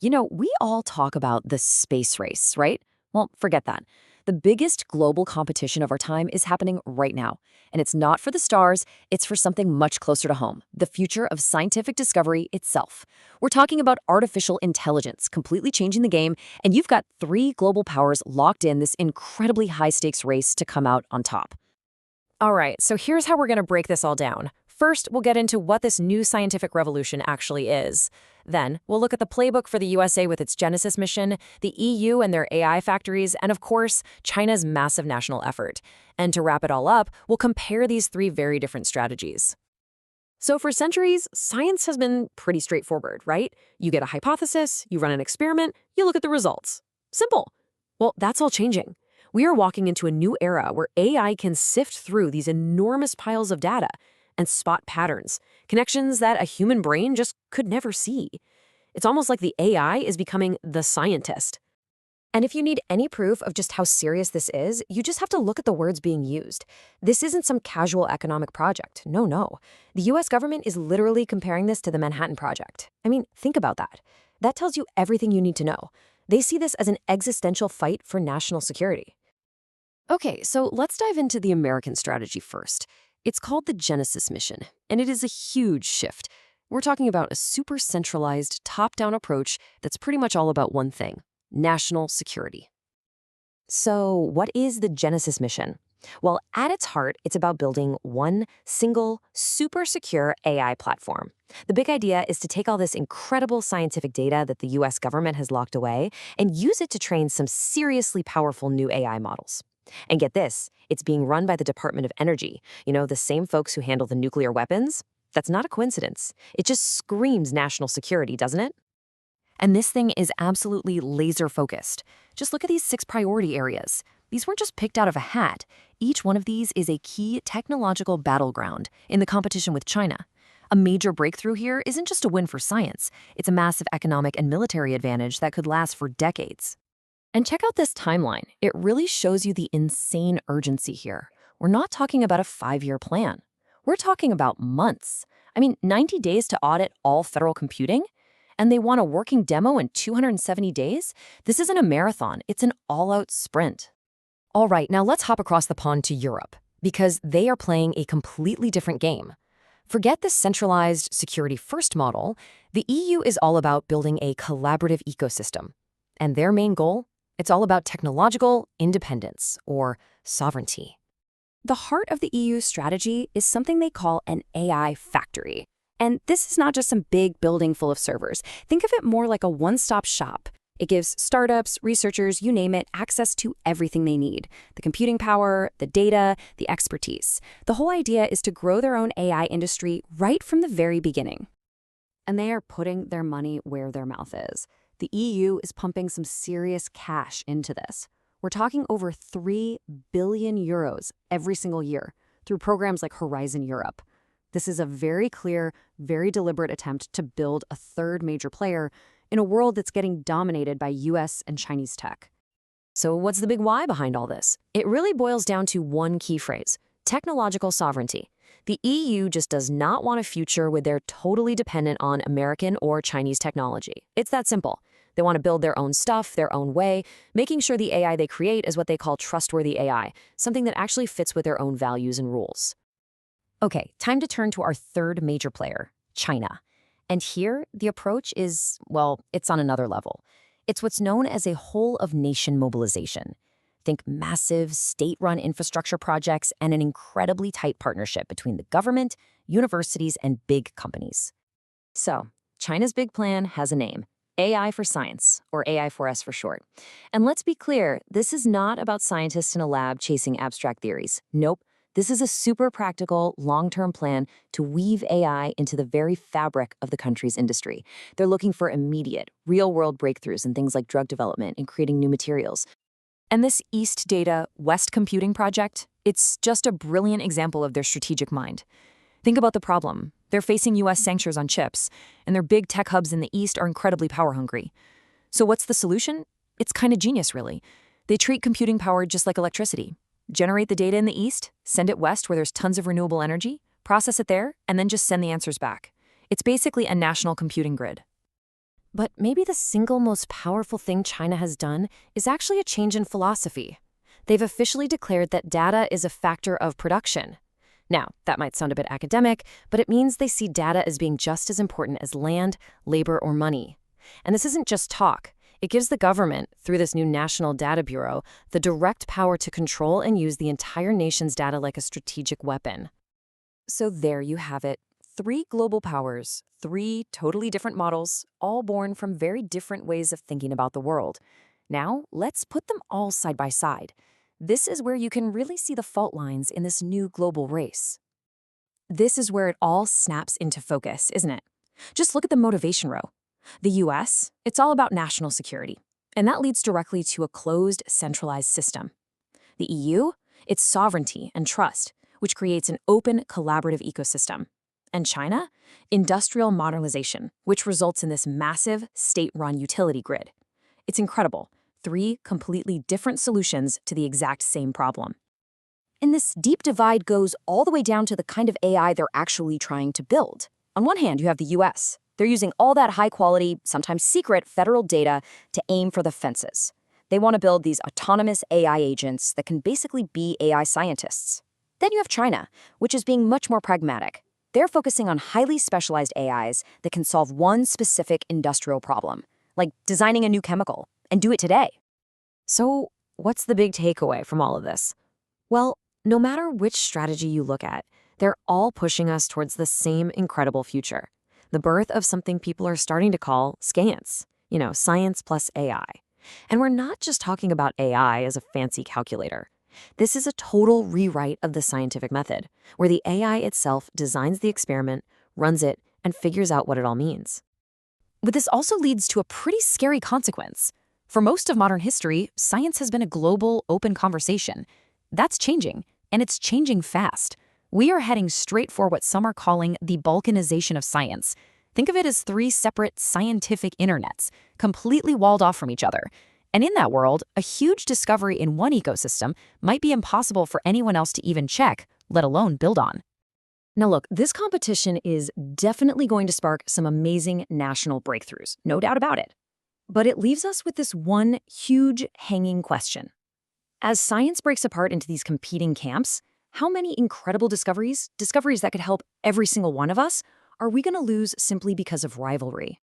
We all talk about the space race, right? Well, forget that. The biggest global competition of our time is happening right now. And it's not for the stars, it's for something much closer to home, the future of scientific discovery itself. We're talking about artificial intelligence completely changing the game, and you've got three global powers locked in this incredibly high-stakes race to come out on top. All right, so here's how we're going to break this all down. First, we'll get into what this new scientific revolution actually is. Then, we'll look at the playbook for the USA with its Genesis mission, the EU and their AI factories, and of course, China's massive national effort. And to wrap it all up, we'll compare these three very different strategies. So for centuries, science has been pretty straightforward, right? You get a hypothesis, you run an experiment, you look at the results. Simple. Well, that's all changing. We are walking into a new era where AI can sift through these enormous piles of data and spot patterns, connections that a human brain just could never see. It's almost like the AI is becoming the scientist. And if you need any proof of just how serious this is, you just have to look at the words being used. This isn't some casual economic project. No. The US government is literally comparing this to the Manhattan Project. I mean, think about that. That tells you everything you need to know. They see this as an existential fight for national security. Okay, so let's dive into the American strategy first. It's called the Genesis mission, and it is a huge shift. We're talking about a super centralized, top-down approach that's pretty much all about one thing: national security. So what is the Genesis mission? Well, at its heart, it's about building one single, super secure AI platform. The big idea is to take all this incredible scientific data that the US government has locked away and use it to train some seriously powerful new AI models. And get this, it's being run by the Department of Energy, the same folks who handle the nuclear weapons. That's not a coincidence. It just screams national security, doesn't it? And this thing is absolutely laser-focused. Just look at these 6 priority areas. These weren't just picked out of a hat. Each one of these is a key technological battleground in the competition with China. A major breakthrough here isn't just a win for science. It's a massive economic and military advantage that could last for decades. And check out this timeline. It really shows you the insane urgency here. We're not talking about a 5-year plan. We're talking about months. 90 days to audit all federal computing? And they want a working demo in 270 days? This isn't a marathon, it's an all-out sprint. All right, now let's hop across the pond to Europe, because they are playing a completely different game. Forget the centralized security-first model. The EU is all about building a collaborative ecosystem. And their main goal? It's all about technological independence, or sovereignty. The heart of the EU's strategy is something they call an AI factory. And this is not just some big building full of servers. Think of it more like a one-stop shop. It gives startups, researchers, you name it, access to everything they need: the computing power, the data, the expertise. The whole idea is to grow their own AI industry right from the very beginning. And they are putting their money where their mouth is. The EU is pumping some serious cash into this. We're talking over 3 billion euros every single year through programs like Horizon Europe. This is a very clear, very deliberate attempt to build a third major player in a world that's getting dominated by US and Chinese tech. So what's the big why behind all this? It really boils down to one key phrase: technological sovereignty. The EU just does not want a future where they're totally dependent on American or Chinese technology. It's that simple. They want to build their own stuff, their own way, making sure the AI they create is what they call trustworthy AI, something that actually fits with their own values and rules. Okay, time to turn to our third major player, China. And here, the approach is, well, it's on another level. It's what's known as a whole-of-nation mobilization. Think massive, state-run infrastructure projects and an incredibly tight partnership between the government, universities, and big companies. So, China's big plan has a name: AI for Science, or AI4S for short. And let's be clear, this is not about scientists in a lab chasing abstract theories. Nope. This is a super practical, long-term plan to weave AI into the very fabric of the country's industry. They're looking for immediate, real-world breakthroughs in things like drug development and creating new materials. And this East Data, West Computing project, it's just a brilliant example of their strategic mind. Think about the problem. They're facing US sanctions on chips, and their big tech hubs in the East are incredibly power-hungry. So what's the solution? It's kind of genius, really. They treat computing power just like electricity. Generate the data in the East, send it West where there's tons of renewable energy, process it there, and then just send the answers back. It's basically a national computing grid. But maybe the single most powerful thing China has done is actually a change in philosophy. They've officially declared that data is a factor of production. Now, that might sound a bit academic, but it means they see data as being just as important as land, labor, or money. And this isn't just talk. It gives the government, through this new National Data Bureau, the direct power to control and use the entire nation's data like a strategic weapon. So there you have it. 3 global powers, 3 totally different models, all born from very different ways of thinking about the world. Now, let's put them all side by side. This is where you can really see the fault lines in this new global race. This is where it all snaps into focus, isn't it? Just look at the motivation row. The US, it's all about national security, and that leads directly to a closed, centralized system. The EU, it's sovereignty and trust, which creates an open, collaborative ecosystem. And China, industrial modernization, which results in this massive, state-run utility grid. It's incredible. 3 completely different solutions to the exact same problem. And this deep divide goes all the way down to the kind of AI they're actually trying to build. On one hand, you have the US. They're using all that high-quality, sometimes secret, federal data to aim for the fences. They want to build these autonomous AI agents that can basically be AI scientists. Then you have China, which is being much more pragmatic. They're focusing on highly specialized AIs that can solve one specific industrial problem, like designing a new chemical, and do it today. So, what's the big takeaway from all of this? Well, no matter which strategy you look at, they're all pushing us towards the same incredible future. The birth of something people are starting to call science, science plus AI. And we're not just talking about AI as a fancy calculator. This is a total rewrite of the scientific method, where the AI itself designs the experiment, runs it, and figures out what it all means. But this also leads to a pretty scary consequence. For most of modern history, science has been a global, open conversation. That's changing, and it's changing fast. We are heading straight for what some are calling the balkanization of science. Think of it as 3 separate scientific internets, completely walled off from each other. And in that world, a huge discovery in one ecosystem might be impossible for anyone else to even check, let alone build on. Now look, this competition is definitely going to spark some amazing national breakthroughs, no doubt about it. But it leaves us with this one huge hanging question. As science breaks apart into these competing camps, how many incredible discoveries that could help every single one of us, are we going to lose simply because of rivalry?